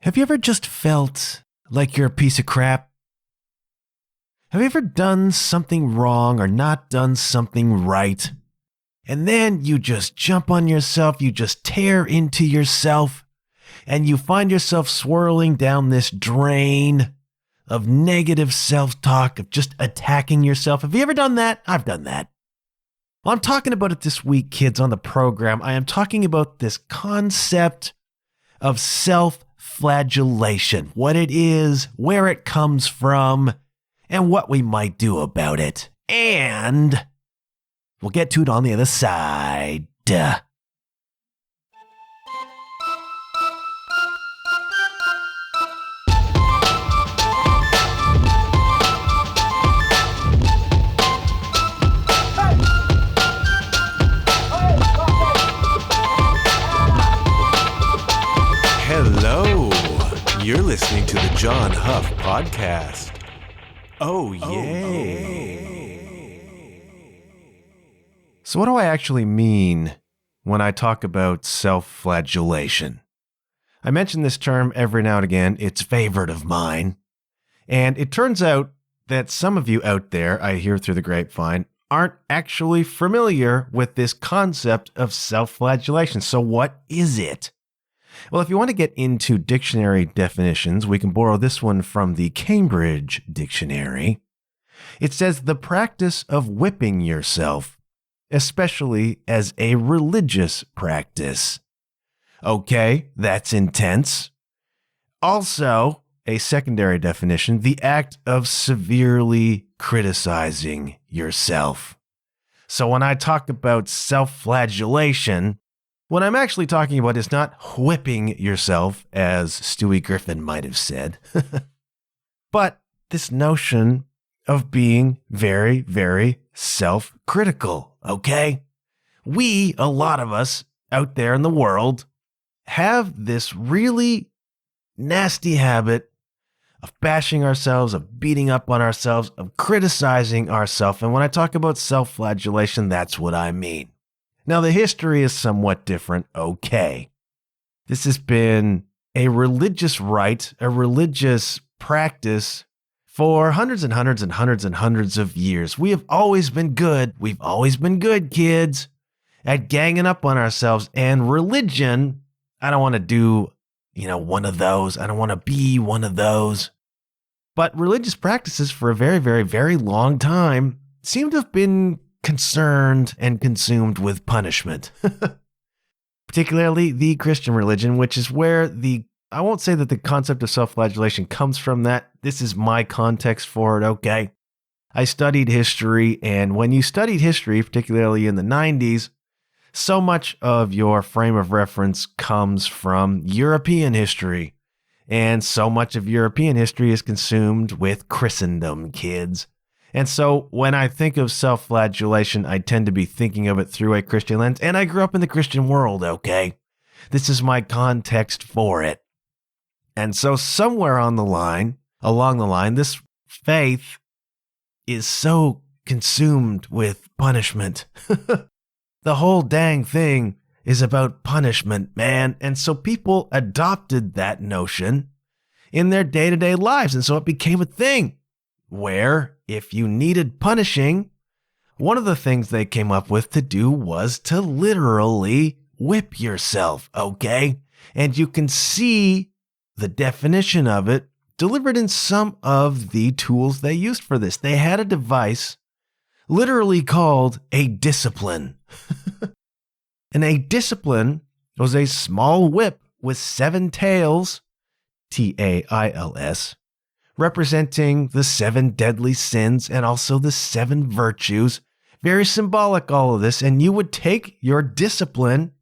Have you ever just felt like you're a piece of crap? Have you ever done something wrong or not done something right? And then you just jump on yourself, you just tear into yourself, and you find yourself swirling down this drain of negative self-talk, of just attacking yourself. Have you ever done that? I've done that. Well, I'm talking about it this week, kids, on the program. I am talking about this concept of self-flagellation, what it is, where it comes from, and what we might do about it. And we'll get to it on the other side. Hello, you're listening to the John Huff Podcast. Oh, yay. So what do I actually mean when I talk about self-flagellation? I mention this term every now and again. It's a favorite of mine. And it turns out that some of you out there, I hear through the grapevine, aren't actually familiar with this concept of self-flagellation. So what is it? Well, if you want to get into dictionary definitions, we can borrow this one from the Cambridge Dictionary. It says the practice of whipping yourself, especially as a religious practice. Okay, that's intense. Also, a secondary definition, the act of severely criticizing yourself. So when I talk about self-flagellation, what I'm actually talking about is not whipping yourself, as Stewie Griffin might have said, but this notion of being very, very self-critical, okay? We, a lot of us out there in the world, have this really nasty habit of bashing ourselves, of beating up on ourselves, of criticizing ourselves. And when I talk about self-flagellation, that's what I mean. Now, the history is somewhat different, okay. This has been a religious rite, a religious practice for hundreds and hundreds and hundreds and hundreds of years. We have always been good. We've always been good, kids, at ganging up on ourselves. And religion, I don't want to do, one of those. I don't want to be one of those. But religious practices for a very, very, very long time seem to have been concerned and consumed with punishment, particularly the Christian religion, which is where I won't say that the concept of self-flagellation comes from that. This is my context for it, okay? I studied history, and when you studied history, particularly in the 90s, so much of your frame of reference comes from European history, and so much of European history is consumed with Christendom, kids. And so when I think of self-flagellation, I tend to be thinking of it through a Christian lens. And I grew up in the Christian world, okay? This is my context for it. And so somewhere along the line, this faith is so consumed with punishment. The whole dang thing is about punishment, man. And so people adopted that notion in their day-to-day lives. And so it became a thing where if you needed punishing, one of the things they came up with to do was to literally whip yourself, okay? And you can see the definition of it delivered in some of the tools they used for this. They had a device literally called a discipline. And a discipline was a small whip with 7 tails, Tails, representing the 7 deadly sins and also the 7 virtues. Very symbolic, all of this. And you would take your discipline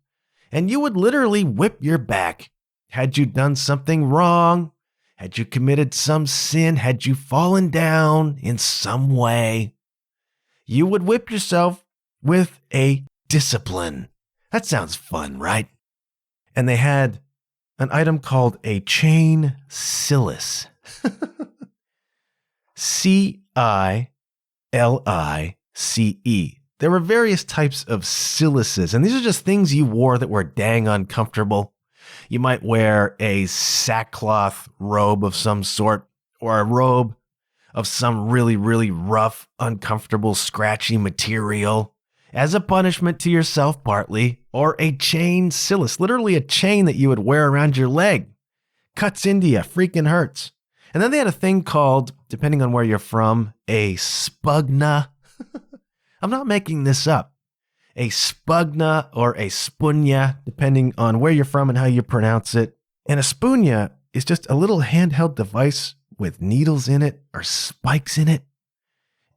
and you would literally whip your back. Had you done something wrong? Had you committed some sin? Had you fallen down in some way? You would whip yourself with a discipline. That sounds fun, right? And they had an item called a chain sillis. Cilice. There were various types of sillises, and these are just things you wore that were dang uncomfortable. You might wear a sackcloth robe of some sort, or a robe of some really, really rough, uncomfortable, scratchy material as a punishment to yourself partly, or a chain silis, literally a chain that you would wear around your leg. Cuts into you, freaking hurts. And then they had a thing called, depending on where you're from, a spugna. I'm not making this up. A spugna or a spunya, depending on where you're from and how you pronounce it. And a spunya is just a little handheld device with needles in it or spikes in it.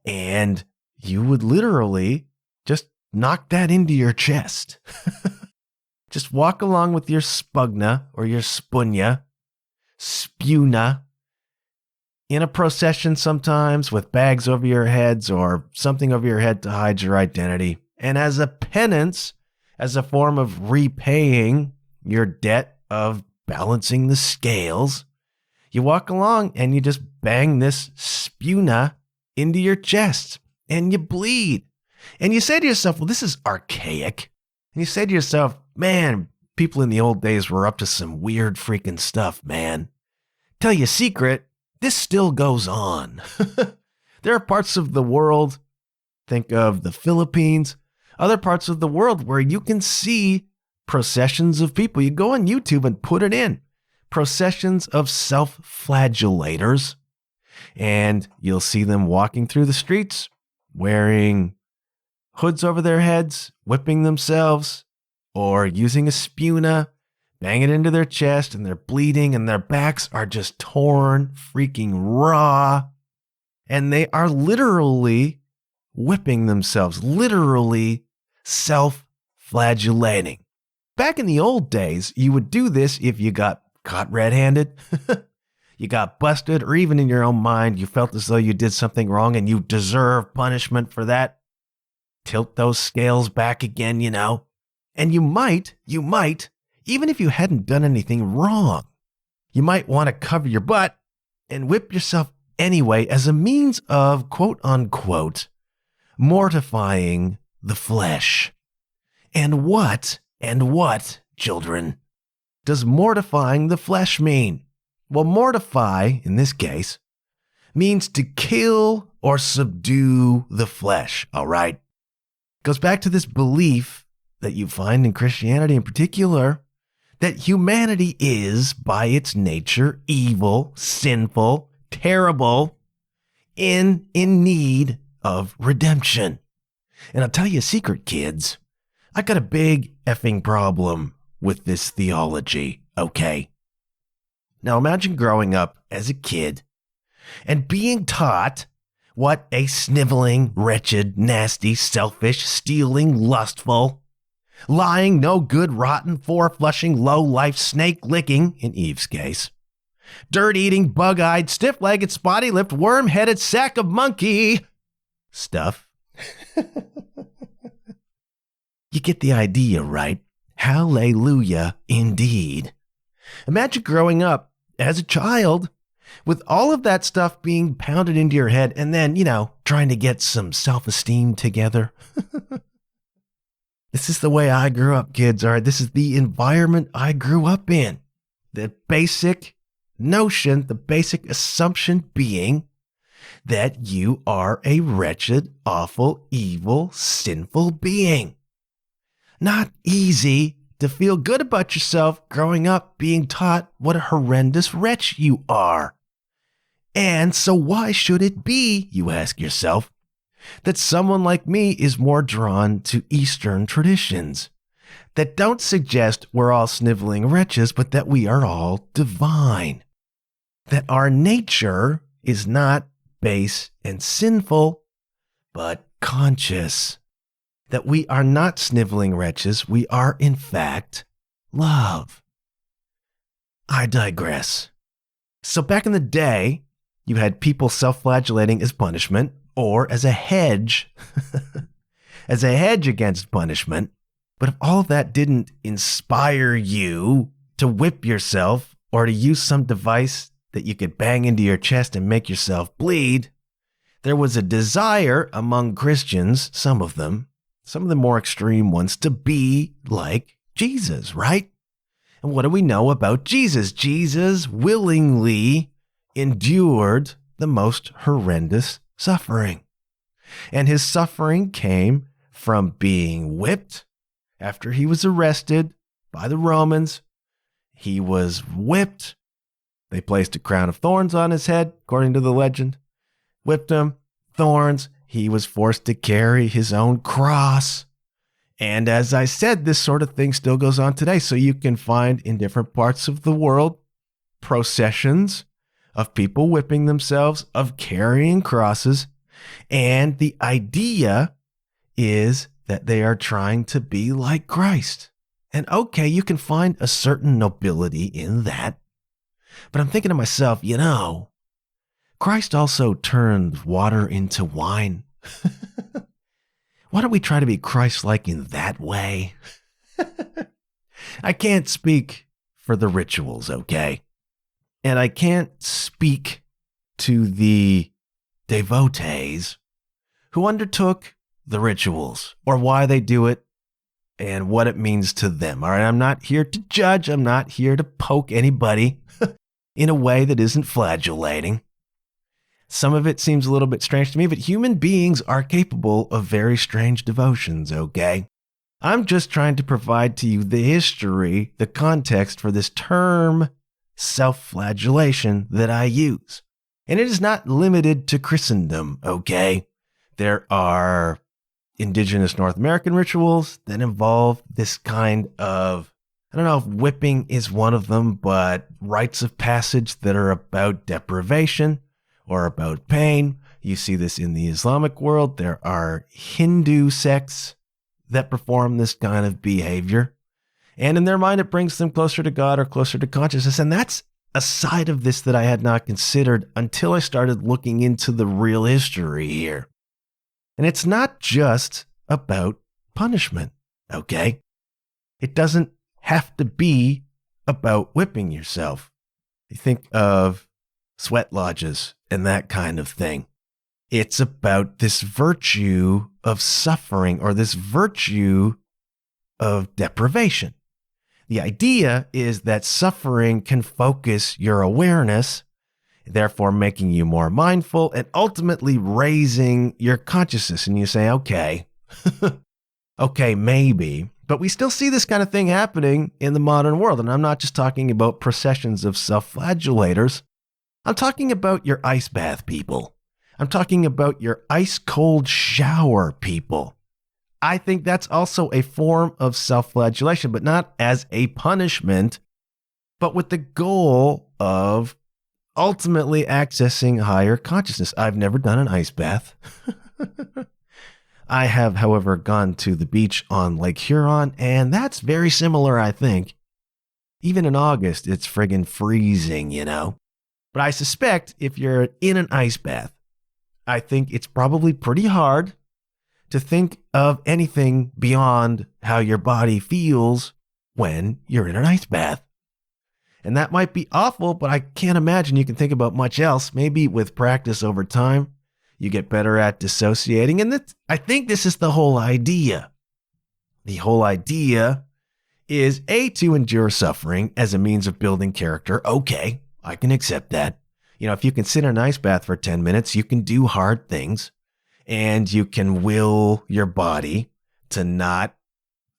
And you would literally just knock that into your chest. Just walk along with your spugna or your spunya, spuna, in a procession sometimes with bags over your heads or something over your head to hide your identity. And as a penance, as a form of repaying your debt of balancing the scales, you walk along and you just bang this spuna into your chest and you bleed. And you say to yourself, well, this is archaic. And you say to yourself, man, people in the old days were up to some weird freaking stuff, man. Tell you a secret, this still goes on. There are parts of the world, think of the Philippines, other parts of the world where you can see processions of people. You go on YouTube and put it in. Processions of self-flagellators. And you'll see them walking through the streets, wearing hoods over their heads, whipping themselves, or using a spuna, bang it into their chest, and they're bleeding, and their backs are just torn, freaking raw. And they are literally whipping themselves, literally self-flagellating. Back in the old days, you would do this if you got caught red-handed, you got busted, or even in your own mind, you felt as though you did something wrong and you deserve punishment for that. Tilt those scales back again, you know. And you might, even if you hadn't done anything wrong, you might want to cover your butt and whip yourself anyway as a means of, quote unquote, mortifying the flesh. And what, children, does mortifying the flesh mean? Well, mortify, in this case, means to kill or subdue the flesh, all right? Goes back to this belief that you find in Christianity in particular, that humanity is, by its nature, evil, sinful, terrible, in need of redemption. And I'll tell you a secret, kids. I got a big effing problem with this theology, okay? Now imagine growing up as a kid and being taught what a sniveling, wretched, nasty, selfish, stealing, lustful, lying, no good, rotten, four-flushing, low-life, snake-licking, in Eve's case, dirt-eating, bug-eyed, stiff-legged, spotty-lipped, worm-headed sack of monkey stuff. You get the idea, right? Hallelujah, indeed. Imagine growing up as a child with all of that stuff being pounded into your head and then, trying to get some self-esteem together. This is the way I grew up, kids, all right? This is the environment I grew up in. The basic notion, the basic assumption being that you are a wretched, awful, evil, sinful being. Not easy to feel good about yourself growing up being taught what a horrendous wretch you are. And so why should it be, you ask yourself, that someone like me is more drawn to Eastern traditions that don't suggest we're all sniveling wretches, but that we are all divine? That our nature is not base and sinful, but conscious. That we are not sniveling wretches, we are in fact love. I digress. So back in the day, you had people self-flagellating as punishment or as a hedge, as a hedge against punishment. But if all of that didn't inspire you to whip yourself or to use some device that you could bang into your chest and make yourself bleed, there was a desire among Christians, some of the more extreme ones, to be like Jesus, right? And what do we know about Jesus? Jesus willingly endured the most horrendous suffering. And his suffering came from being whipped after he was arrested by the Romans. He was whipped. They placed a crown of thorns on his head, according to the legend. Whipped him, thorns. He was forced to carry his own cross. And as I said, this sort of thing still goes on today. So you can find in different parts of the world processions of people whipping themselves, of carrying crosses. And the idea is that they are trying to be like Christ. And okay, you can find a certain nobility in that. But I'm thinking to myself, Christ also turned water into wine. Why don't we try to be Christ-like in that way? I can't speak for the rituals, okay? And I can't speak to the devotees who undertook the rituals or why they do it and what it means to them. All right, I'm not here to judge. I'm not here to poke anybody in a way that isn't flagellating. Some of it seems a little bit strange to me, but human beings are capable of very strange devotions, okay? I'm just trying to provide to you the history, the context for this term self-flagellation that I use. And it is not limited to Christendom, okay? There are indigenous North American rituals that involve this kind of, I don't know if whipping is one of them, but rites of passage that are about deprivation or about pain. You see this in the Islamic world. There are Hindu sects that perform this kind of behavior. And in their mind, it brings them closer to God or closer to consciousness. And that's a side of this that I had not considered until I started looking into the real history here. And it's not just about punishment, okay? It doesn't have to be about whipping yourself. You think of sweat lodges and that kind of thing. It's about this virtue of suffering or this virtue of deprivation. The idea is that suffering can focus your awareness, therefore making you more mindful and ultimately raising your consciousness. And you say, okay, okay, maybe. But we still see this kind of thing happening in the modern world. And I'm not just talking about processions of self-flagellators. I'm talking about your ice bath people. I'm talking about your ice cold shower people. I think that's also a form of self-flagellation, but not as a punishment, but with the goal of ultimately accessing higher consciousness. I've never done an ice bath. I have, however, gone to the beach on Lake Huron, and that's very similar, I think. Even in August, it's friggin' freezing, But I suspect if you're in an ice bath, I think it's probably pretty hard to think of anything beyond how your body feels when you're in an ice bath. And that might be awful, but I can't imagine you can think about much else. Maybe with practice over time, you get better at dissociating. And I think this is the whole idea. The whole idea is to endure suffering as a means of building character. Okay, I can accept that. If you can sit in an ice bath for 10 minutes, you can do hard things and you can will your body to not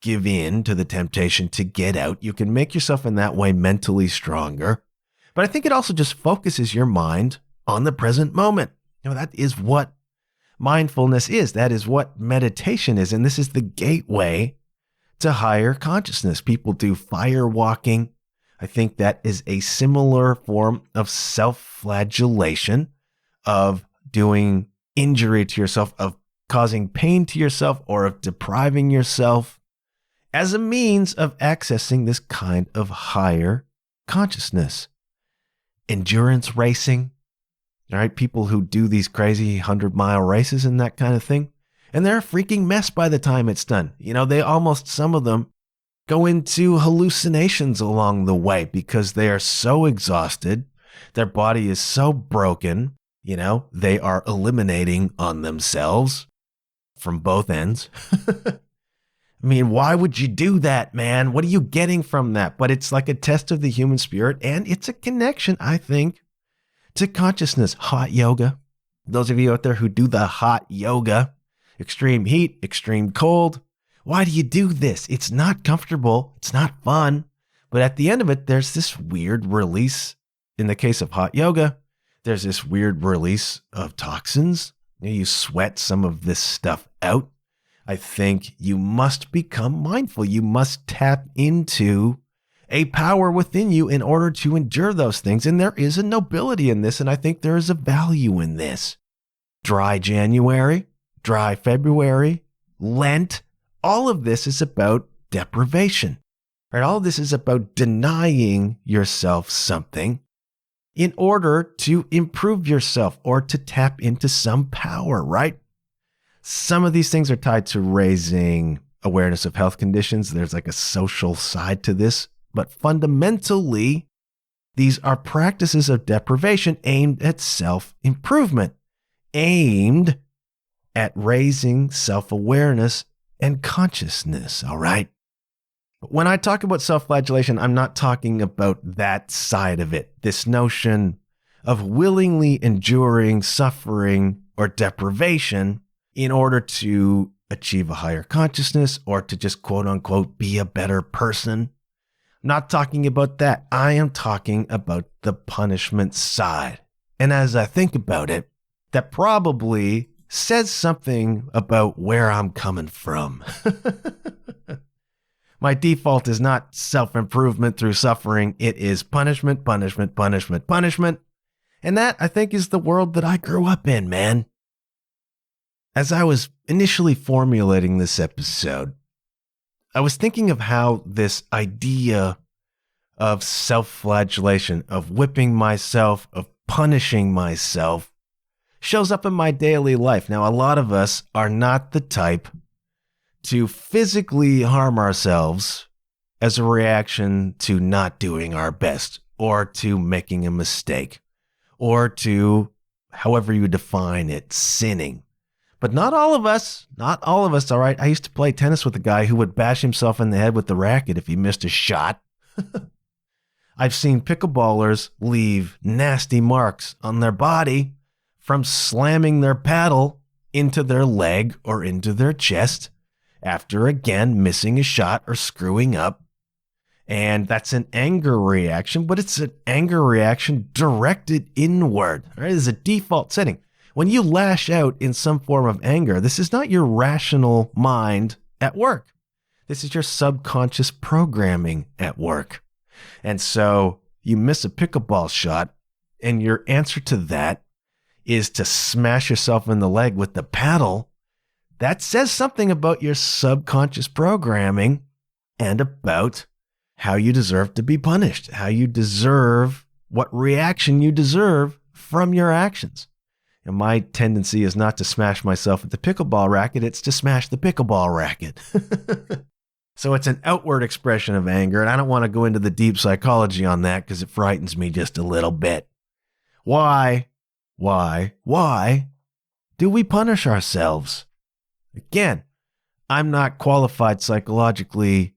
give in to the temptation to get out. You can make yourself in that way mentally stronger. But I think it also just focuses your mind on the present moment. That is what mindfulness is. That is what meditation is. And this is the gateway to higher consciousness. People do fire walking. I think that is a similar form of self-flagellation, of doing injury to yourself, of causing pain to yourself, or of depriving yourself as a means of accessing this kind of higher consciousness. Endurance racing, all right, people who do these crazy 100-mile races and that kind of thing, and they're a freaking mess by the time it's done. Some of them go into hallucinations along the way because they are so exhausted, their body is so broken, they are eliminating on themselves from both ends. I mean, why would you do that, man? What are you getting from that? But it's like a test of the human spirit, and it's a connection, I think, to consciousness. Hot yoga. Those of you out there who do the hot yoga, extreme heat, extreme cold, why do you do this? It's not comfortable. It's not fun. But at the end of it, there's this weird release. In the case of hot yoga, there's this weird release of toxins. You sweat some of this stuff out. I think you must become mindful. You must tap into a power within you in order to endure those things. And there is a nobility in this, and I think there is a value in this. Dry January, dry February, Lent, all of this is about deprivation. Right? All of this is about denying yourself something in order to improve yourself or to tap into some power, right? Some of these things are tied to raising awareness of health conditions. There's like a social side to this, but fundamentally, these are practices of deprivation aimed at self-improvement, aimed at raising self-awareness and consciousness, all right? When I talk about self-flagellation, I'm not talking about that side of it, this notion of willingly enduring suffering or deprivation in order to achieve a higher consciousness or to just quote unquote be a better person. I'm not talking about that. I am talking about the punishment side. And as I think about it, that probably says something about where I'm coming from. My default is not self-improvement through suffering. It is punishment, punishment, punishment, punishment. And that, I think, is the world that I grew up in, man. As I was initially formulating this episode, I was thinking of how this idea of self-flagellation, of whipping myself, of punishing myself, shows up in my daily life. Now, a lot of us are not the type to physically harm ourselves as a reaction to not doing our best or to making a mistake or to, however you define it, sinning. But not all of us, all right? I used to play tennis with a guy who would bash himself in the head with the racket if he missed a shot. I've seen pickleballers leave nasty marks on their body from slamming their paddle into their leg or into their chest after again missing a shot or screwing up. And that's an anger reaction, but it's an anger reaction directed inward. Right? It's a default setting. When you lash out in some form of anger, this is not your rational mind at work. This is your subconscious programming at work. And so you miss a pickleball shot, and your answer to that is to smash yourself in the leg with the paddle. That says something about your subconscious programming and about how you deserve to be punished, how you deserve, what reaction you deserve from your actions. And my tendency is not to smash myself with the pickleball racket, it's to smash the pickleball racket. So it's an outward expression of anger, and I don't want to go into the deep psychology on that because it frightens me just a little bit. Why do we punish ourselves? Again, I'm not qualified psychologically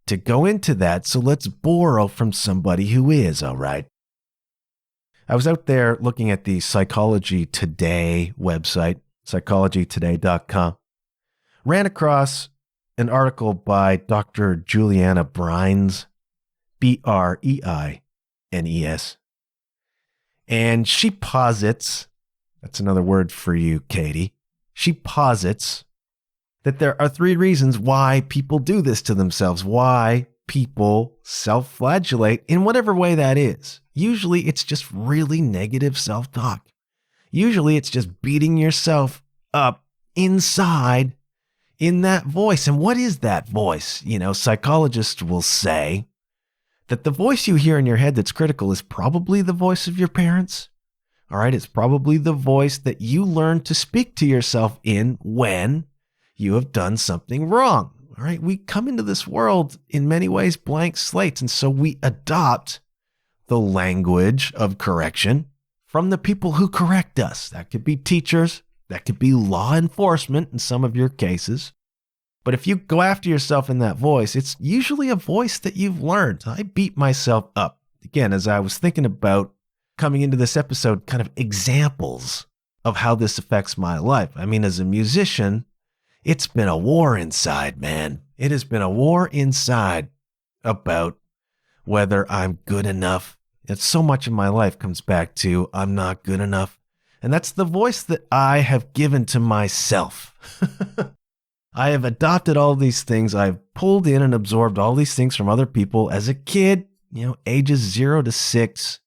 to go into that, so let's borrow from somebody who is, all right? I was out there looking at the Psychology Today website, psychologytoday.com. Ran across an article by Dr. Juliana Brines, Breines. And she posits, that's another word for you, Katie. She posits that there are 3 reasons why people do this to themselves, why people self-flagellate in whatever way that is. Usually it's just really negative self-talk. Usually it's just beating yourself up inside in that voice. And what is that voice? You know, psychologists will say that the voice you hear in your head that's critical is probably the voice of your parents. All right, it's probably the voice that you learn to speak to yourself in when you have done something wrong. All right, we come into this world in many ways blank slates, and so we adopt the language of correction from the people who correct us. That could be teachers, that could be law enforcement in some of your cases. But if you go after yourself in that voice, it's usually a voice that you've learned. I beat myself up. Again, as I was thinking about coming into this episode, kind of examples of how this affects my life. I mean, as a musician, it's been a war inside, man. It has been a war inside about whether I'm good enough. And so much of my life comes back to I'm not good enough. And that's the voice that I have given to myself. I have adopted all these things. I've pulled in and absorbed all these things from other people. As a kid, ages 0 to 6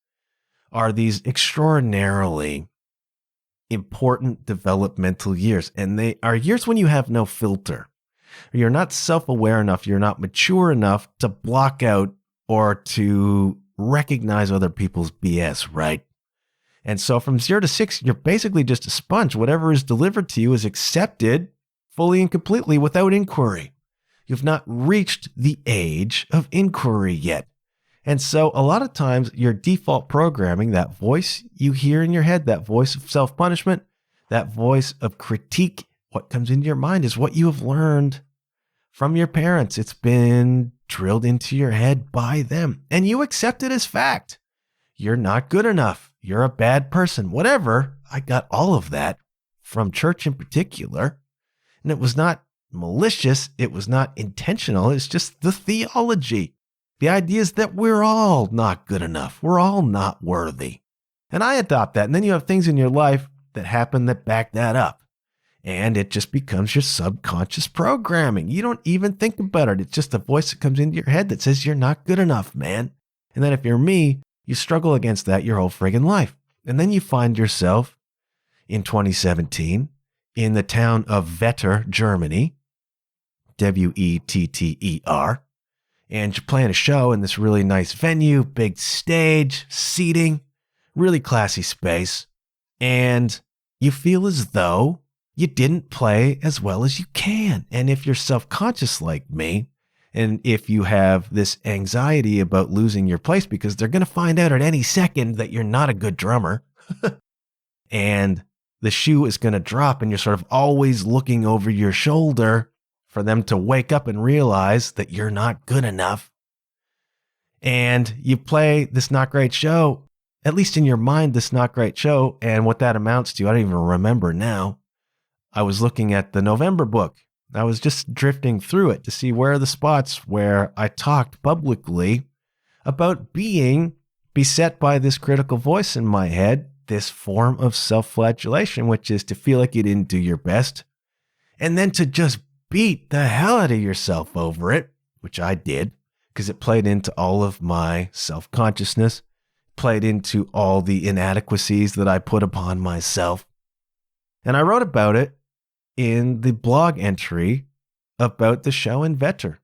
are these extraordinarily important developmental years. And they are years when you have no filter. You're not self-aware enough. You're not mature enough to block out or to recognize other people's BS, right? And so from 0 to 6, you're basically just a sponge. Whatever is delivered to you is accepted fully and completely without inquiry. You've not reached the age of inquiry yet. And so a lot of times your default programming, that voice you hear in your head, that voice of self-punishment, that voice of critique, what comes into your mind is what you have learned from your parents. It's been drilled into your head by them. And you accept it as fact. You're not good enough. You're a bad person. Whatever. I got all of that from church in particular. And it was not malicious. It was not intentional. It's just the theology. The idea is that we're all not good enough. We're all not worthy. And I adopt that. And then you have things in your life that happen that back that up. And it just becomes your subconscious programming. You don't even think about it. It's just a voice that comes into your head that says you're not good enough, man. And then if you're me, you struggle against that your whole friggin' life. And then you find yourself in 2017 in the town of Wetter, Germany, Wetter, and you're playing a show in this really nice venue, big stage, seating, really classy space, and you feel as though you didn't play as well as you can. And if you're self-conscious like me, and if you have this anxiety about losing your place because they're going to find out at any second that you're not a good drummer, and the shoe is going to drop and you're sort of always looking over your shoulder for them to wake up and realize that you're not good enough. And you play this not great show, at least in your mind, this not great show. And what that amounts to, I don't even remember now. I was looking at the November book. I was just drifting through it to see where are the spots where I talked publicly about being beset by this critical voice in my head, this form of self-flagellation, which is to feel like you didn't do your best, and then to just beat the hell out of yourself over it, which I did, because it played into all of my self-consciousness, played into all the inadequacies that I put upon myself. And I wrote about it in the blog entry about the show in Wetter.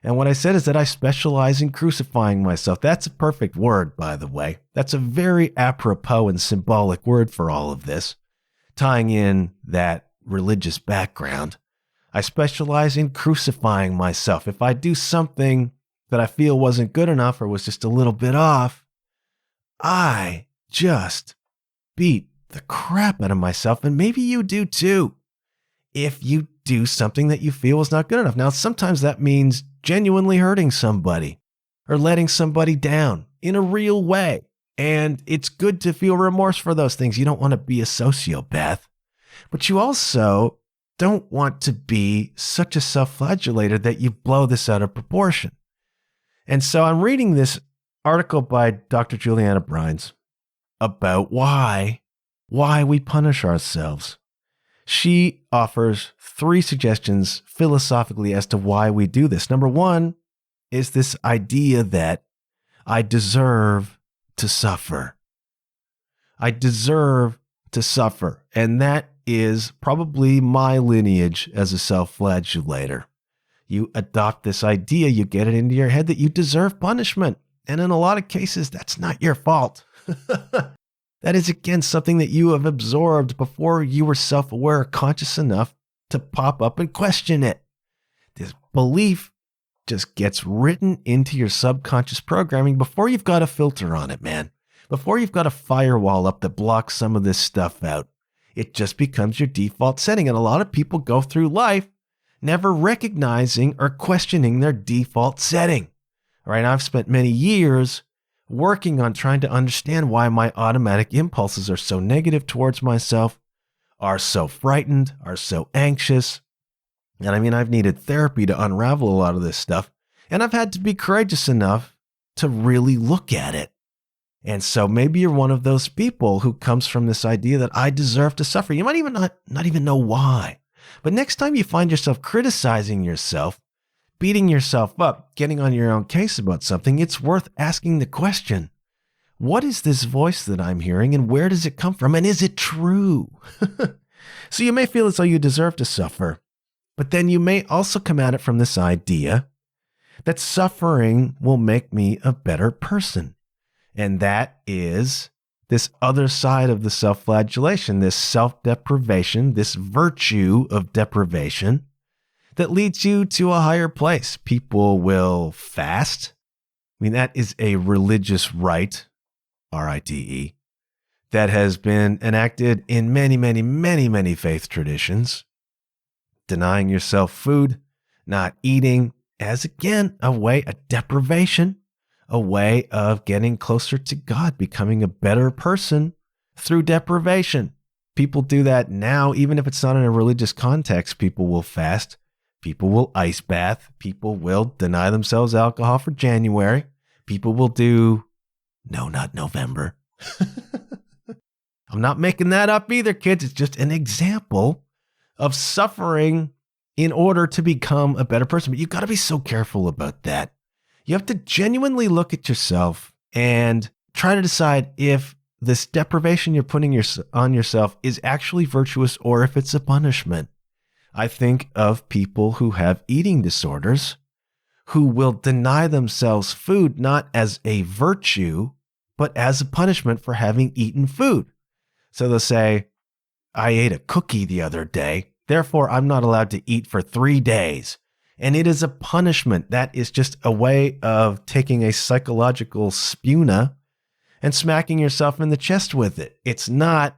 And what I said is that I specialize in crucifying myself. That's a perfect word, by the way. That's a very apropos and symbolic word for all of this, tying in that religious background. I specialize in crucifying myself. If I do something that I feel wasn't good enough or was just a little bit off, I just beat the crap out of myself. And maybe you do too, if you do something that you feel was not good enough. Now, sometimes that means genuinely hurting somebody or letting somebody down in a real way. And it's good to feel remorse for those things. You don't want to be a sociopath, but you also don't want to be such a self-flagellator that you blow this out of proportion. And so I'm reading this article by Dr. Juliana Brines about why we punish ourselves. She offers 3 suggestions philosophically as to why we do this. Number 1 is this idea that I deserve to suffer. I deserve to suffer. And that is probably my lineage as a self-flagellator. You adopt this idea, you get it into your head that you deserve punishment. And in a lot of cases, that's not your fault. That is, again, something that you have absorbed before you were self-aware or conscious enough to pop up and question it. This belief just gets written into your subconscious programming before you've got a filter on it, man. Before you've got a firewall up that blocks some of this stuff out. It just becomes your default setting. And a lot of people go through life never recognizing or questioning their default setting. All right, I've spent many years working on trying to understand why my automatic impulses are so negative towards myself, are so frightened, are so anxious. And I mean, I've needed therapy to unravel a lot of this stuff. And I've had to be courageous enough to really look at it. And so maybe you're one of those people who comes from this idea that I deserve to suffer. You might even not even know why. But next time you find yourself criticizing yourself, beating yourself up, getting on your own case about something, it's worth asking the question, what is this voice that I'm hearing and where does it come from? And is it true? So you may feel as though you deserve to suffer, but then you may also come at it from this idea that suffering will make me a better person. And that is this other side of the self-flagellation, this self-deprivation, this virtue of deprivation that leads you to a higher place. People will fast. I mean, that is a religious rite, R-I-T-E, that has been enacted in many, many, many, many faith traditions. Denying yourself food, not eating, as again, a way, a deprivation, a way of getting closer to God, becoming a better person through deprivation. People do that now, even if it's not in a religious context. People will fast. People will ice bath. People will deny themselves alcohol for January. People will do, no, not November. I'm not making that up either, kids. It's just an example of suffering in order to become a better person. But you've got to be so careful about that. You have to genuinely look at yourself and try to decide if this deprivation you're putting on yourself is actually virtuous or if it's a punishment. I think of people who have eating disorders who will deny themselves food not as a virtue, but as a punishment for having eaten food. So they'll say, I ate a cookie the other day, therefore I'm not allowed to eat for 3 days. And it is a punishment. That is just a way of taking a psychological spuna and smacking yourself in the chest with it. It's not,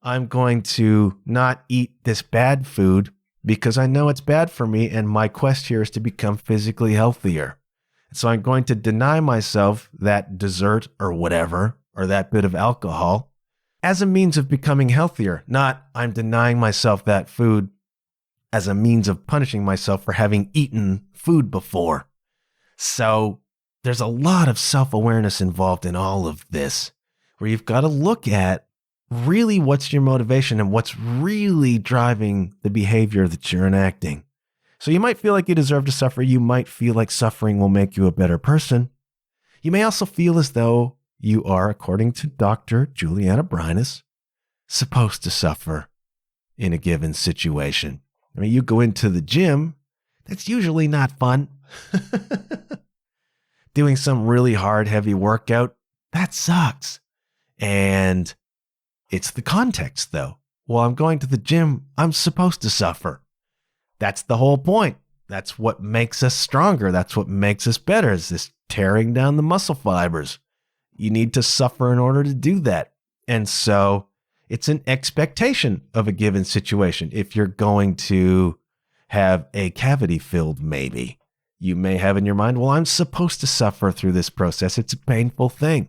I'm going to not eat this bad food because I know it's bad for me and my quest here is to become physically healthier. So I'm going to deny myself that dessert or whatever, or that bit of alcohol, as a means of becoming healthier, not I'm denying myself that food as a means of punishing myself for having eaten food before. So there's a lot of self-awareness involved in all of this, where you've got to look at really what's your motivation and what's really driving the behavior that you're enacting. So you might feel like you deserve to suffer. You might feel like suffering will make you a better person. You may also feel as though you are, according to Dr. Juliana Brinus, supposed to suffer in a given situation. I mean, you go into the gym, that's usually not fun. Doing some really hard, heavy workout, that sucks. And it's the context, though. Well, I'm going to the gym, I'm supposed to suffer. That's the whole point. That's what makes us stronger. That's what makes us better, is this tearing down the muscle fibers. You need to suffer in order to do that. And so it's an expectation of a given situation. If you're going to have a cavity filled, maybe, you may have in your mind, well, I'm supposed to suffer through this process. It's a painful thing.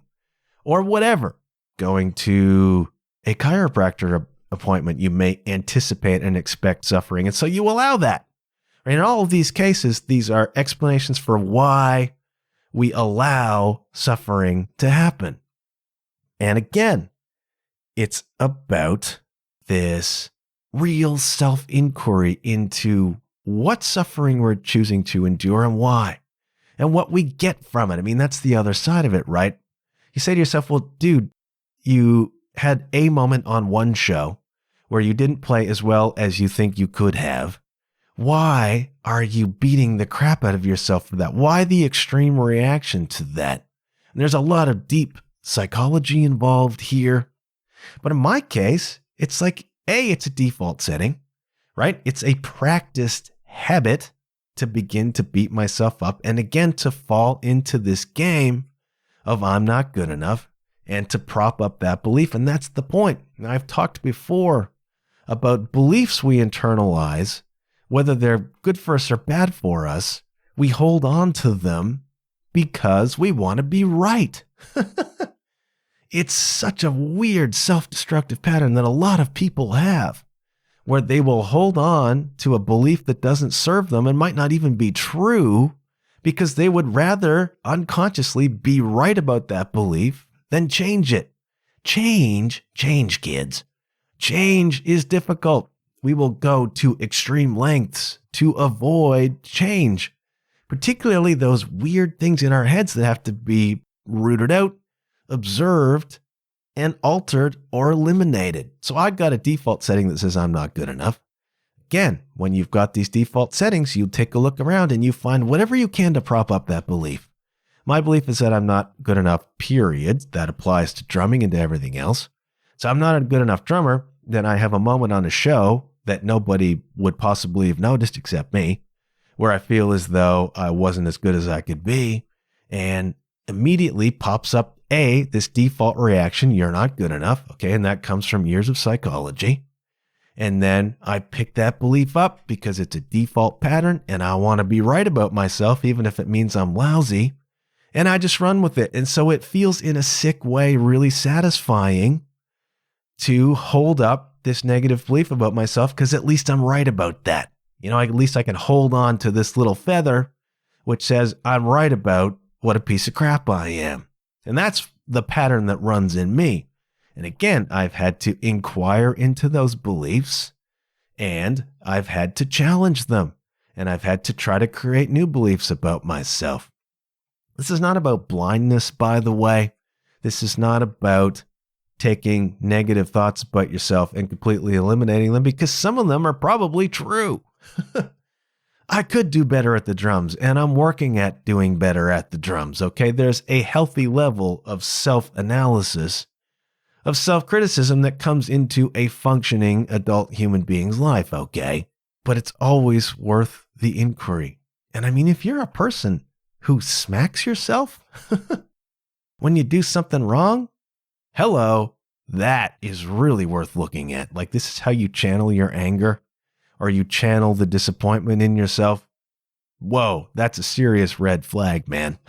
Or whatever. Going to a chiropractor appointment, you may anticipate and expect suffering. And so you allow that. In all of these cases, these are explanations for why we allow suffering to happen. And again, it's about this real self-inquiry into what suffering we're choosing to endure and why, and what we get from it. I mean, that's the other side of it, right? You say to yourself, well, dude, you had a moment on one show where you didn't play as well as you think you could have. Why are you beating the crap out of yourself for that? Why the extreme reaction to that? And there's a lot of deep psychology involved here. But in my case, it's like, A, it's a default setting, right? It's a practiced habit to begin to beat myself up and again to fall into this game of I'm not good enough and to prop up that belief. And that's the point. Now, I've talked before about beliefs we internalize whether they're good for us or bad for us, we hold on to them because we want to be right. It's such a weird self-destructive pattern that a lot of people have, where they will hold on to a belief that doesn't serve them and might not even be true because they would rather unconsciously be right about that belief than change it. Change, kids. Change is difficult. We will go to extreme lengths to avoid change, particularly those weird things in our heads that have to be rooted out, observed, and altered or eliminated. So I've got a default setting that says I'm not good enough. Again, when you've got these default settings, you take a look around and you find whatever you can to prop up that belief. My belief is that I'm not good enough, period. That applies to drumming and to everything else. So I'm not a good enough drummer. Then I have a moment on a show that nobody would possibly have noticed except me, where I feel as though I wasn't as good as I could be, and immediately pops up this default reaction, you're not good enough, okay? And that comes from years of psychology. And then I pick that belief up because it's a default pattern and I want to be right about myself, even if it means I'm lousy. And I just run with it. And so it feels in a sick way really satisfying to hold up this negative belief about myself because at least I'm right about that. You know, at least I can hold on to this little feather which says I'm right about what a piece of crap I am. And that's the pattern that runs in me. And again, I've had to inquire into those beliefs and I've had to challenge them and I've had to try to create new beliefs about myself. This is not about blindness, by the way. This is not about taking negative thoughts about yourself and completely eliminating them because some of them are probably true. I could do better at the drums, and I'm working at doing better at the drums, okay? There's a healthy level of self-analysis, of self-criticism that comes into a functioning adult human being's life, okay? But it's always worth the inquiry. And I mean, if you're a person who smacks yourself when you do something wrong, hello, that is really worth looking at. Like, this is how you channel your anger. Or you channel the disappointment in yourself. Whoa, that's a serious red flag, man.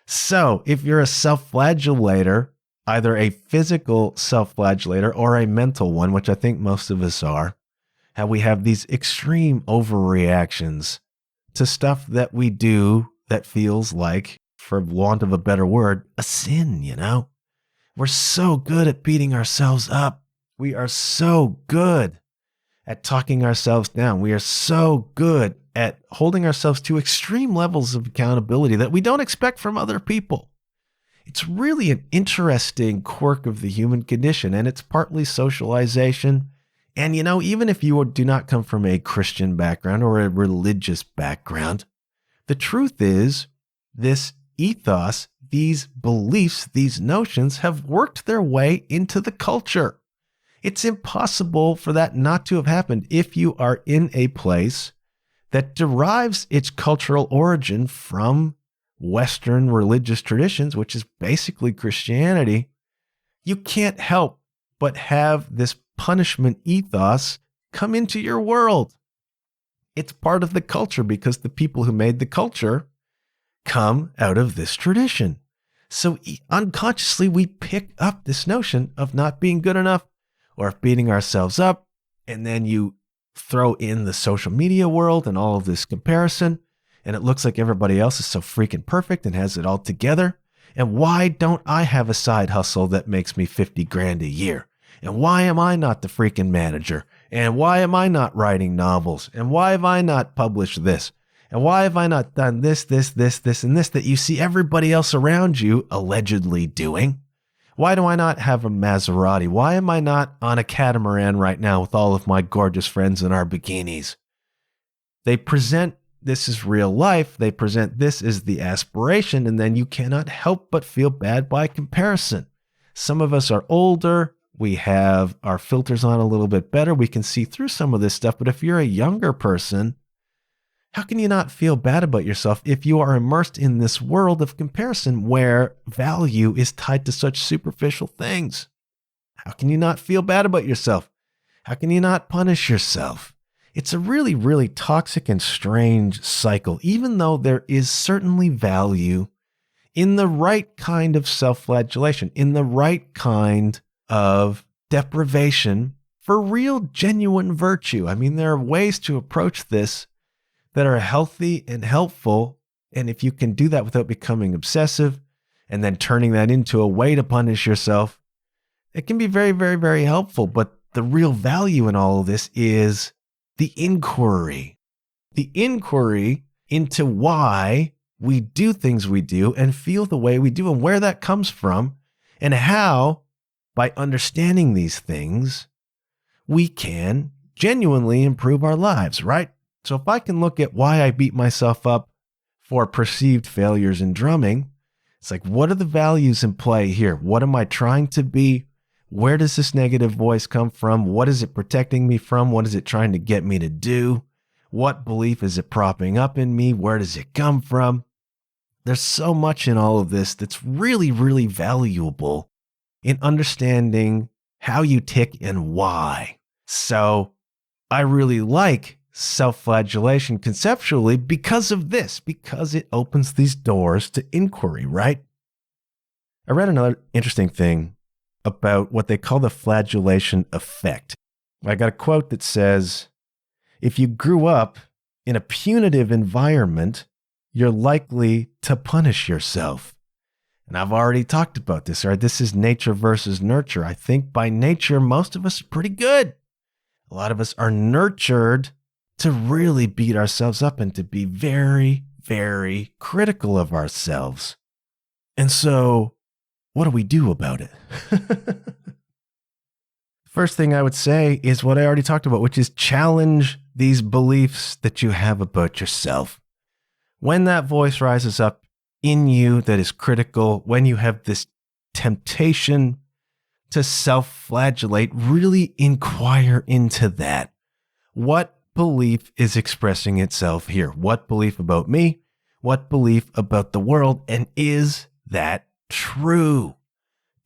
So if you're a self-flagellator, either a physical self-flagellator or a mental one, which I think most of us are, how we have these extreme overreactions to stuff that we do that feels like, for want of a better word, a sin, you know? We're so good at beating ourselves up. We are so good at talking ourselves down. We are so good at holding ourselves to extreme levels of accountability that we don't expect from other people. It's really an interesting quirk of the human condition, and it's partly socialization. And, you know, even if you do not come from a Christian background or a religious background, the truth is this ethos, these beliefs, these notions have worked their way into the culture. It's impossible for that not to have happened if you are in a place that derives its cultural origin from Western religious traditions, which is basically Christianity. You can't help but have this punishment ethos come into your world. It's part of the culture because the people who made the culture come out of this tradition. So unconsciously, we pick up this notion of not being good enough, or of beating ourselves up, and then you throw in the social media world and all of this comparison, and it looks like everybody else is so freaking perfect and has it all together. And why don't I have a side hustle that makes me 50 grand a year? And why am I not the freaking manager? And why am I not writing novels? And why have I not published this? And why have I not done this, and this that you see everybody else around you allegedly doing? Why do I not have a Maserati? Why am I not on a catamaran right now with all of my gorgeous friends in our bikinis? They present this as real life. They present this as the aspiration, and then you cannot help but feel bad by comparison. Some of us are older. We have our filters on a little bit better. We can see through some of this stuff. But if you're a younger person, how can you not feel bad about yourself if you are immersed in this world of comparison where value is tied to such superficial things? How can you not feel bad about yourself? How can you not punish yourself? It's a really, really toxic and strange cycle, even though there is certainly value in the right kind of self-flagellation, in the right kind of deprivation for real, genuine virtue. I mean, there are ways to approach this that are healthy and helpful. And if you can do that without becoming obsessive and then turning that into a way to punish yourself, it can be very, very, very helpful. But the real value in all of this is the inquiry into why we do things we do and feel the way we do and where that comes from, and how, by understanding these things, we can genuinely improve our lives, right? So if I can look at why I beat myself up for perceived failures in drumming, it's like, what are the values in play here? What am I trying to be? Where does this negative voice come from? What is it protecting me from? What is it trying to get me to do? What belief is it propping up in me? Where does it come from? There's so much in all of this that's really, really valuable in understanding how you tick and why. So I really like self-flagellation conceptually because of this, because it opens these doors to inquiry, right? I read another interesting thing about what they call the flagellation effect. I got a quote that says, if you grew up in a punitive environment, you're likely to punish yourself. And I've already talked about this, right? This is nature versus nurture. I think by nature, most of us are pretty good. A lot of us are nurtured to really beat ourselves up and to be very, very critical of ourselves. And so, what do we do about it? First thing I would say is what I already talked about, which is challenge these beliefs that you have about yourself. When that voice rises up in you that is critical, when you have this temptation to self-flagellate, really inquire into that. What belief is expressing itself here? What belief about me? What belief about the world? And is that true?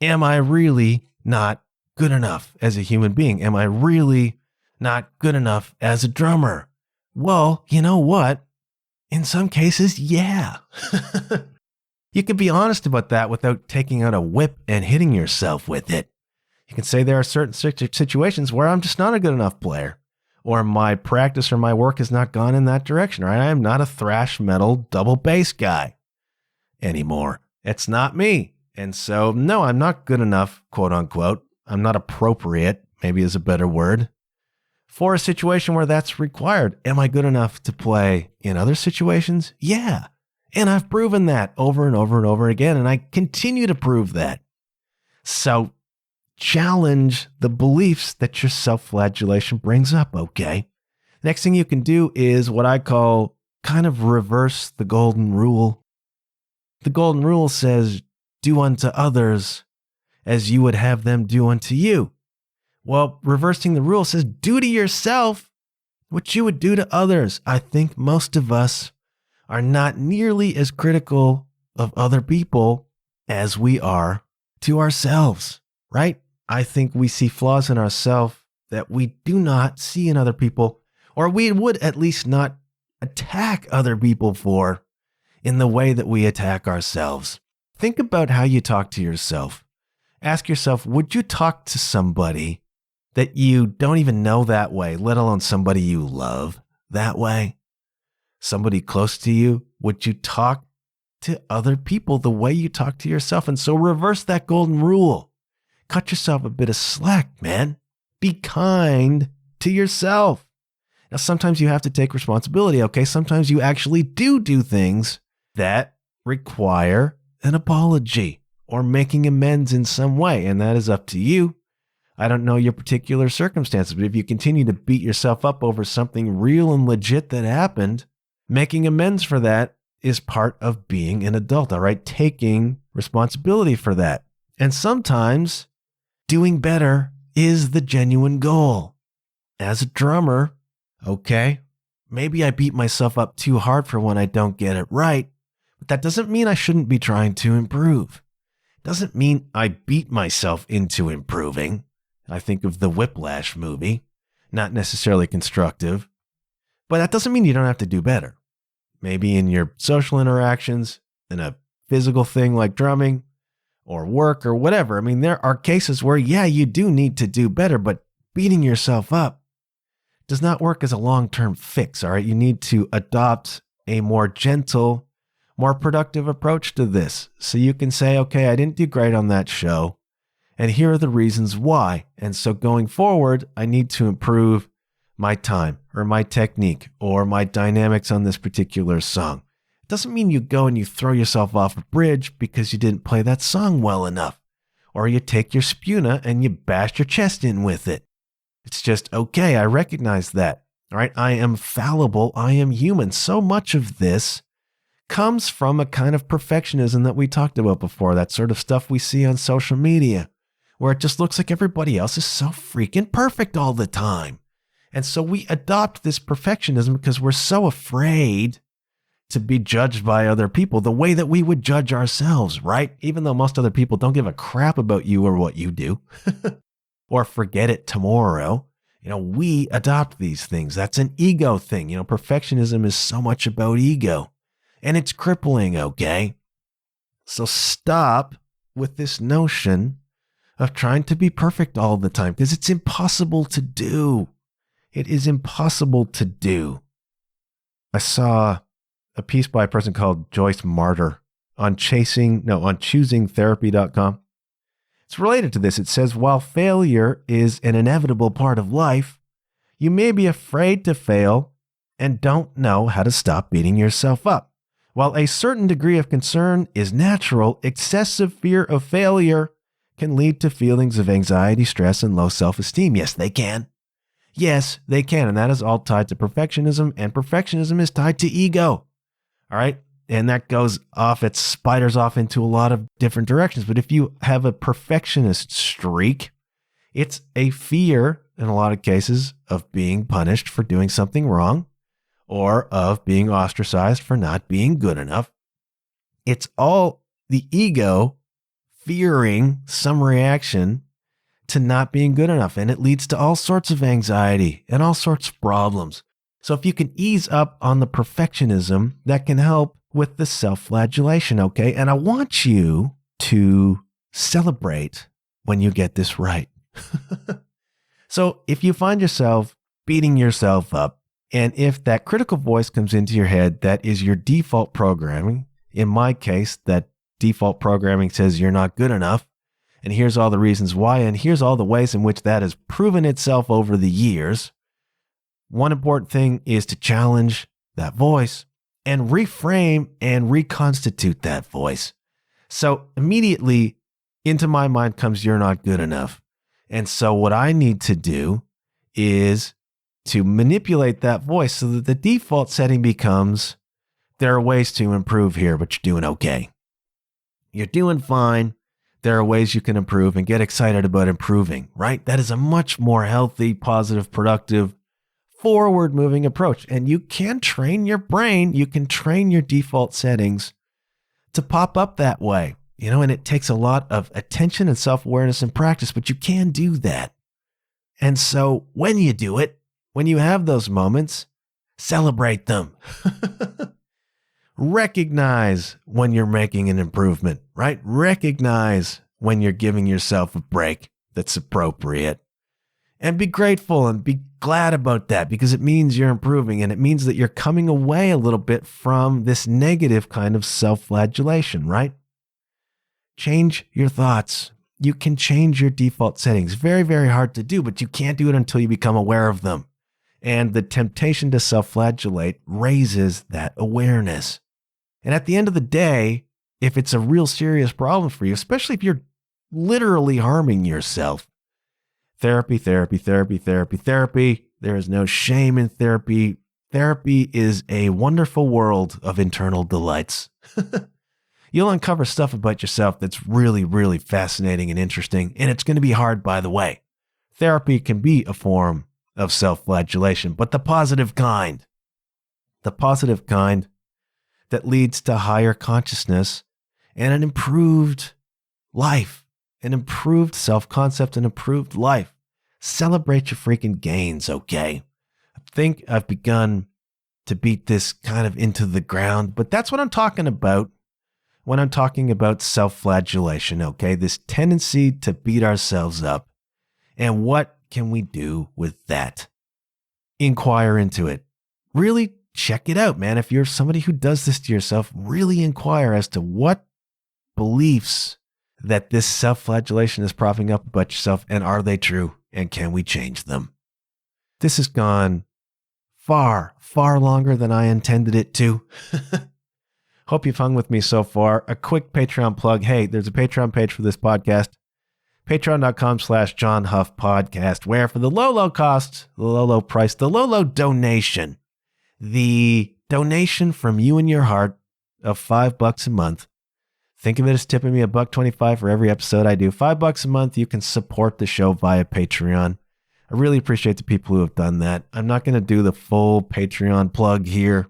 Am I really not good enough as a human being? Am I really not good enough as a drummer? Well, you know what? In some cases, yeah. You can be honest about that without taking out a whip and hitting yourself with it. You can say there are certain situations where I'm just not a good enough player, or my practice or my work has not gone in that direction, right? I am not a thrash metal double bass guy anymore. It's not me. And so, no, I'm not good enough, quote unquote. I'm not appropriate, maybe is a better word, for a situation where that's required. Am I good enough to play in other situations? Yeah. And I've proven that over and over and over again, and I continue to prove that. So challenge the beliefs that your self-flagellation brings up, okay? Next thing you can do is what I call kind of reverse the golden rule. The golden rule says, do unto others as you would have them do unto you. Well, reversing the rule says, do to yourself what you would do to others. I think most of us are not nearly as critical of other people as we are to ourselves, right? I think we see flaws in ourselves that we do not see in other people, or we would at least not attack other people for in the way that we attack ourselves. Think about how you talk to yourself. Ask yourself, would you talk to somebody that you don't even know that way, let alone somebody you love that way? Somebody close to you? Would you talk to other people the way you talk to yourself? And so reverse that golden rule. Cut yourself a bit of slack, man. Be kind to yourself. Now, sometimes you have to take responsibility, okay? Sometimes you actually do things that require an apology or making amends in some way, and that is up to you. I don't know your particular circumstances, but if you continue to beat yourself up over something real and legit that happened, making amends for that is part of being an adult, all right? Taking responsibility for that. And sometimes doing better is the genuine goal. As a drummer, okay, maybe I beat myself up too hard for when I don't get it right, but that doesn't mean I shouldn't be trying to improve. Doesn't mean I beat myself into improving. I think of the Whiplash movie, not necessarily constructive. But that doesn't mean you don't have to do better. Maybe in your social interactions, in a physical thing like drumming or work or whatever. I mean, there are cases where, yeah, you do need to do better, but beating yourself up does not work as a long-term fix, all right? You need to adopt a more gentle, more productive approach to this. So you can say, okay, I didn't do great on that show, and here are the reasons why. And so going forward, I need to improve my time or my technique or my dynamics on this particular song. It doesn't mean you go and you throw yourself off a bridge because you didn't play that song well enough, or you take your spuna and you bash your chest in with it. It's just, okay, I recognize that. All right, I am fallible. I am human. So much of this comes from a kind of perfectionism that we talked about before, that sort of stuff we see on social media, where it just looks like everybody else is so freaking perfect all the time. And so we adopt this perfectionism because we're so afraid to be judged by other people the way that we would judge ourselves, right? Even though most other people don't give a crap about you or what you do. Or forget it tomorrow. We adopt these things. That's an ego thing. Perfectionism is so much about ego, and it's crippling, okay? So stop with this notion of trying to be perfect all the time, because it's impossible to do. It is impossible to do. I saw a piece by a person called Joyce Martyr on choosingtherapy.com. It's related to this. It says, while failure is an inevitable part of life, you may be afraid to fail and don't know how to stop beating yourself up. While a certain degree of concern is natural, excessive fear of failure can lead to feelings of anxiety, stress, and low self-esteem. Yes, they can. Yes, they can. And that is all tied to perfectionism, and perfectionism is tied to ego. All right? And that goes off, it spiders off into a lot of different directions. But if you have a perfectionist streak, it's a fear, in a lot of cases, of being punished for doing something wrong or of being ostracized for not being good enough. It's all the ego fearing some reaction to not being good enough. And it leads to all sorts of anxiety and all sorts of problems. So if you can ease up on the perfectionism, that can help with the self-flagellation, okay? And I want you to celebrate when you get this right. So if you find yourself beating yourself up, and if that critical voice comes into your head, that is your default programming. In my case, that default programming says you're not good enough, and here's all the reasons why, and here's all the ways in which that has proven itself over the years. One important thing is to challenge that voice and reframe and reconstitute that voice. So immediately into my mind comes, you're not good enough. And so what I need to do is to manipulate that voice so that the default setting becomes, there are ways to improve here, but you're doing okay. You're doing fine. There are ways you can improve, and get excited about improving, right? That is a much more healthy, positive, productive, forward-moving approach. And you can train your brain, you can train your default settings to pop up that way, and it takes a lot of attention and self-awareness and practice, but you can do that. And so when you do it, when you have those moments, celebrate them. Recognize when you're making an improvement, right? Recognize when you're giving yourself a break that's appropriate. And be grateful and be glad about that, because it means you're improving, and it means that you're coming away a little bit from this negative kind of self-flagellation, right? Change your thoughts. You can change your default settings. Very, very hard to do, but you can't do it until you become aware of them. And the temptation to self-flagellate raises that awareness. And at the end of the day, if it's a real serious problem for you, especially if you're literally harming yourself, therapy. There is no shame in therapy. Therapy is a wonderful world of internal delights. You'll uncover stuff about yourself that's really, really fascinating and interesting, and it's going to be hard, by the way. Therapy can be a form of self-flagellation, but the positive kind that leads to higher consciousness and an improved life, an improved self-concept, an improved life. Celebrate your freaking gains, okay? I think I've begun to beat this kind of into the ground, but that's what I'm talking about when I'm talking about self-flagellation, okay? This tendency to beat ourselves up. And what can we do with that? Inquire into it. Really check it out, man. If you're somebody who does this to yourself, really inquire as to what beliefs that this self-flagellation is propping up about yourself, and are they true, and can we change them? This has gone far, far longer than I intended it to. Hope you've hung with me so far. A quick Patreon plug. Hey, there's a Patreon page for this podcast. Patreon.com/John Huff Podcast, where for the low cost, the low price, the low donation, the donation from you and your heart of $5 a month. Think of it as tipping me $1.25 for every episode I do. $5 a month, you can support the show via Patreon. I really appreciate the people who have done that. I'm not going to do the full Patreon plug here.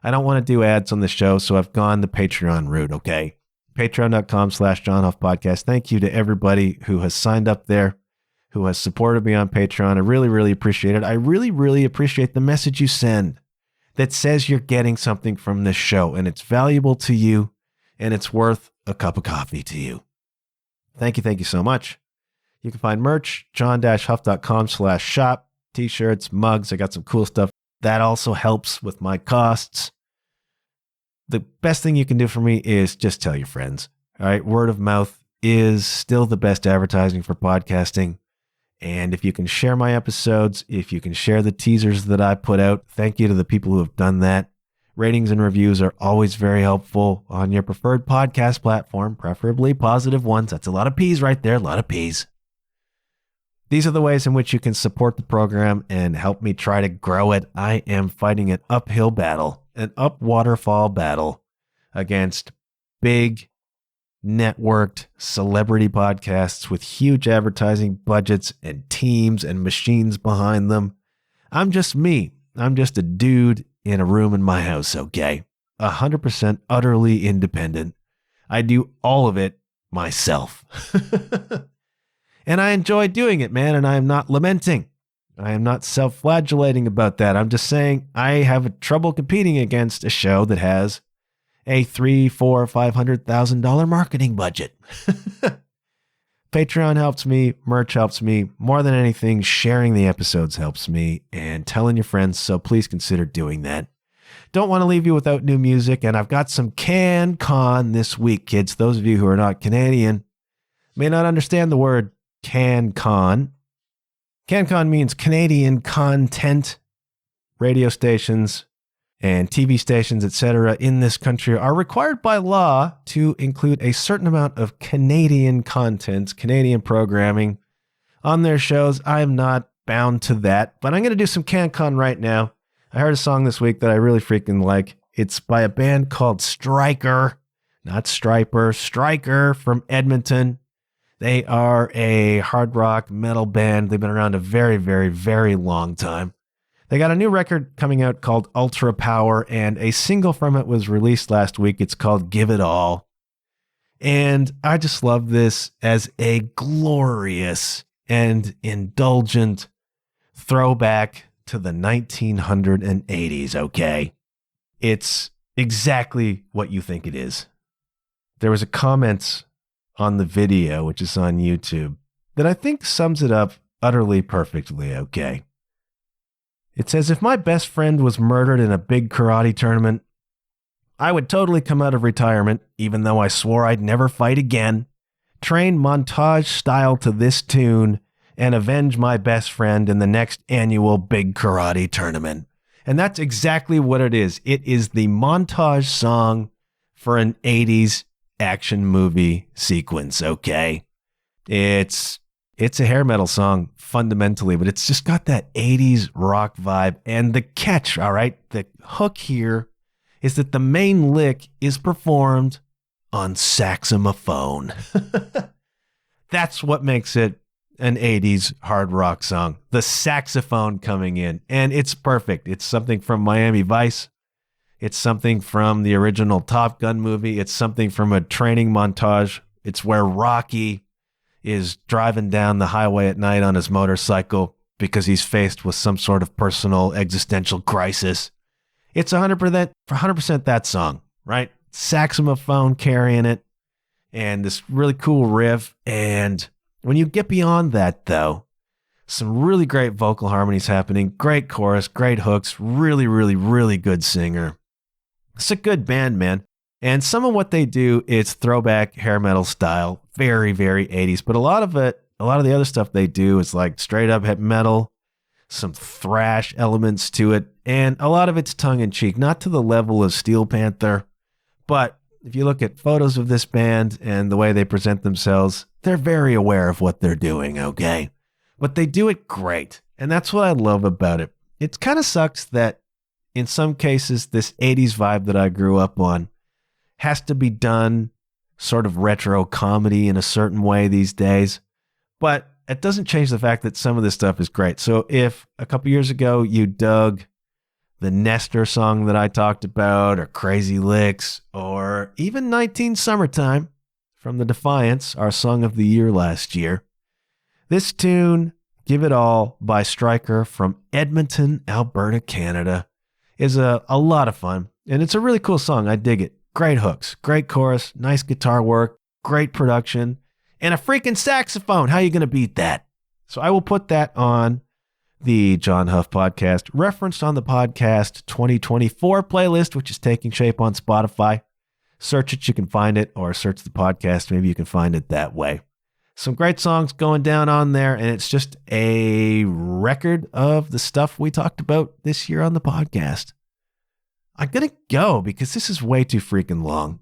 I don't want to do ads on the show, so I've gone the Patreon route, okay? Patreon.com/John Huff Podcast. Thank you to everybody who has signed up there, who has supported me on Patreon. I really, really appreciate it. I really, really appreciate the message you send that says you're getting something from this show, and it's valuable to you, and it's worth a cup of coffee to you. Thank you so much. You can find merch, john-huff.com/shop, t-shirts, mugs. I got some cool stuff. That also helps with my costs. The best thing you can do for me is just tell your friends. All right. Word of mouth is still the best advertising for podcasting. And if you can share my episodes, if you can share the teasers that I put out, thank you to the people who have done that. Ratings and reviews are always very helpful on your preferred podcast platform, preferably positive ones. That's a lot of P's right there, a lot of P's. These are the ways in which you can support the program and help me try to grow it. I am fighting an uphill battle, an up waterfall battle against big, networked celebrity podcasts with huge advertising budgets and teams and machines behind them. I'm just me. I'm just a dude in a room in my house, okay? 100% utterly independent. I do all of it myself. And I enjoy doing it, man, and I am not lamenting. I am not self-flagellating about that. I'm just saying I have trouble competing against a show that has a $300,000, $400,000, $500,000 marketing budget. Patreon helps me, merch helps me. More than anything, sharing the episodes helps me, and telling your friends, so please consider doing that. Don't want to leave you without new music, and I've got some CanCon this week, kids. Those of you who are not Canadian may not understand the word CanCon. CanCon means Canadian content. Radio stations and TV stations, etc., in this country are required by law to include a certain amount of Canadian content, Canadian programming on their shows. I am not bound to that, but I'm going to do some CanCon right now. I heard a song this week that I really freaking like. It's by a band called Striker, not Striper, Striker from Edmonton. They are a hard rock metal band. They've been around a very, very, very long time. They got a new record coming out called Ultra Power, and a single from it was released last week. It's called Give It All. And I just love this as a glorious and indulgent throwback to the 1980s, okay? It's exactly what you think it is. There was a comment on the video, which is on YouTube, that I think sums it up utterly perfectly, okay? It says, if my best friend was murdered in a big karate tournament, I would totally come out of retirement, even though I swore I'd never fight again, train montage style to this tune, and avenge my best friend in the next annual big karate tournament. And that's exactly what it is. It is the montage song for an 80s action movie sequence, okay? It's a hair metal song fundamentally, but it's just got that 80s rock vibe. And the catch, all right, the hook here is that the main lick is performed on saxophone. That's what makes it an 80s hard rock song. The saxophone coming in, and it's perfect. It's something from Miami Vice. It's something from the original Top Gun movie. It's something from a training montage. It's where Rocky is driving down the highway at night on his motorcycle because he's faced with some sort of personal existential crisis. It's 100% that song, right? Saxophone carrying it and this really cool riff. And when you get beyond that, though, some really great vocal harmonies happening, great chorus, great hooks, really, really, really good singer. It's a good band, man. And some of what they do is throwback hair metal style, very, very 80s. But a lot of the other stuff they do is like straight up heavy metal, some thrash elements to it, and a lot of it's tongue in cheek, not to the level of Steel Panther, but if you look at photos of this band and the way they present themselves, they're very aware of what they're doing, okay? But they do it great, and that's what I love about it. It kind of sucks that in some cases, this 80s vibe that I grew up on has to be done sort of retro comedy in a certain way these days, but it doesn't change the fact that some of this stuff is great. So if a couple years ago you dug the Nestor song that I talked about, or Crazy Licks, or even 19 Summertime from the Defiance, our song of the year last year, this tune, Give It All by Stryker from Edmonton, Alberta, Canada, is a lot of fun. And it's a really cool song. I dig it. Great hooks, great chorus, nice guitar work, great production, and a freaking saxophone. How are you going to beat that? So I will put that on the John Huff podcast, referenced on the podcast 2024 playlist, which is taking shape on Spotify. Search it, you can find it, or search the podcast. Maybe you can find it that way. Some great songs going down on there, and it's just a record of the stuff we talked about this year on the podcast. I'm going to go because this is way too freaking long.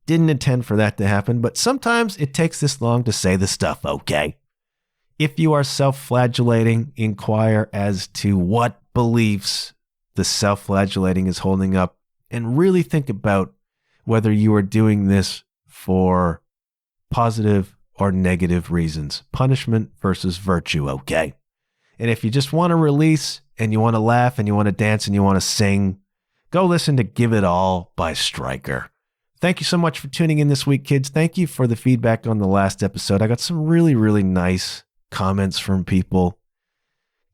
Didn't intend for that to happen, but sometimes it takes this long to say the stuff, okay? If you are self-flagellating, inquire as to what beliefs the self-flagellating is holding up, and really think about whether you are doing this for positive or negative reasons. Punishment versus virtue, okay? And if you just want to release, and you want to laugh, and you want to dance, and you want to sing, go listen to Give It All by Stryker. Thank you so much for tuning in this week, kids. Thank you for the feedback on the last episode. I got some really, really nice comments from people.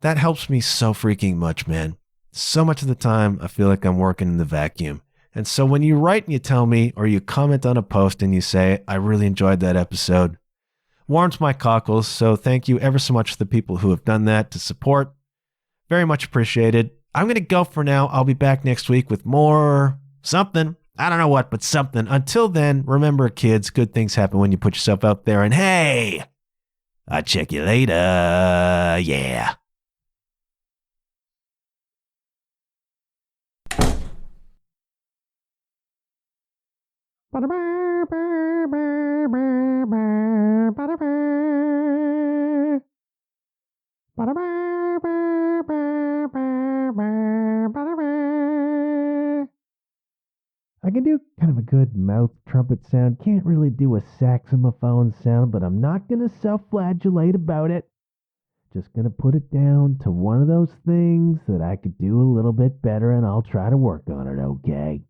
That helps me so freaking much, man. So much of the time, I feel like I'm working in the vacuum. And so when you write and you tell me, or you comment on a post and you say, I really enjoyed that episode, warms my cockles. So thank you ever so much to the people who have done that to support. Very much appreciated. I'm going to go for now. I'll be back next week with more something. I don't know what, but something. Until then, remember, kids, good things happen when you put yourself out there. And hey, I'll check you later. Yeah. I can do kind of a good mouth trumpet sound. Can't really do a saxophone sound, but I'm not going to self-flagellate about it. Just going to put it down to one of those things that I could do a little bit better, and I'll try to work on it, okay?